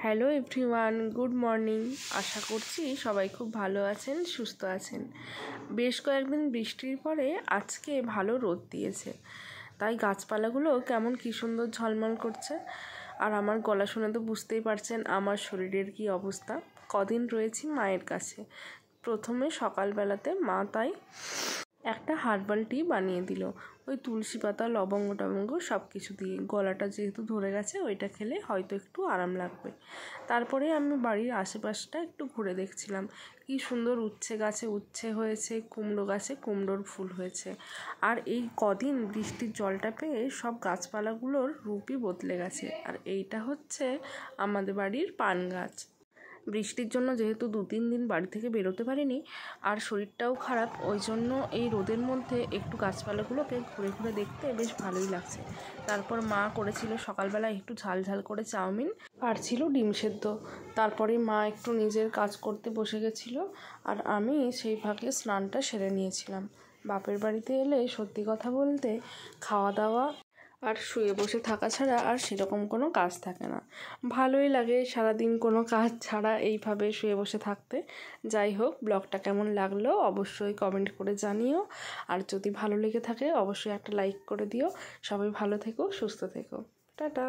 Hello everyone, good morning. আশা করছি সবাই খুব ভালো আছেন, সুস্থ আছেন। বেশ কয়েকদিন বৃষ্টির পরে আজকে ভালো রোদ দিয়েছে, তাই গাছপালাগুলো কেমন কী সুন্দর ঝলমল করছে। আর আমার গলা শুনে তো বুঝতেই পারছেন আমার শরীরের কি অবস্থা। কদিন রয়েছি মায়ের কাছে। প্রথমে সকালবেলাতে মা তাই একটা হার্বাল টি বানিয়ে দিল, ওই তুলসী পাতা, লবঙ্গ টবঙ্গ সব কিছু দিয়ে। গলাটা যেহেতু ধরে গেছে, ওইটা খেলে হয়তো একটু আরাম লাগবে। তারপরে আমি বাড়ির আশেপাশটা একটু ঘুরে দেখছিলাম, কি সুন্দর উচ্ছে গাছে উচ্ছে হয়েছে, কুমড়ো গাছে কুমড়োর ফুল হয়েছে। আর এই কদিন বৃষ্টির জলটা পেয়ে সব গাছপালাগুলোর রূপই বদলে গেছে। আর এইটা হচ্ছে আমাদের বাড়ির পান গাছ। বৃষ্টির জন্য যেহেতু 2-3 দিন বাড়ি থেকে বেরোতে পারিনি, আর শরীরটাও খারাপ, ওই জন্য এই রোদের মধ্যে একটু গাছপালাগুলোকে ঘুরে ঘুরে দেখতে বেশ ভালোই লাগছে। তারপর মা করেছিল সকালবেলা একটু ঝাল ঝাল করে চাউমিন, আর ছিল ডিম সেদ্ধ। তারপরে মা একটু নিজের কাজ করতে বসে গেছিলো, আর আমি সেই ফাঁকে স্নানটা সেরে নিয়েছিলাম। বাপের বাড়িতে এলে সত্যি কথা বলতে খাওয়া দাওয়া আর শুয়ে বসে থাকা ছাড়া আর সেরকম কোনো কাজ থাকে না। ভালোই লাগে সারাদিন কোনো কাজ ছাড়া এইভাবে শুয়ে বসে থাকতে। যাই হোক, ব্লগটা কেমন লাগলো অবশ্যই কমেন্ট করে জানিও, আর যদি ভালো লেগে থাকে অবশ্যই একটা লাইক করে দিও। সবাই ভালো থেকো, সুস্থ থেকো, টাটা।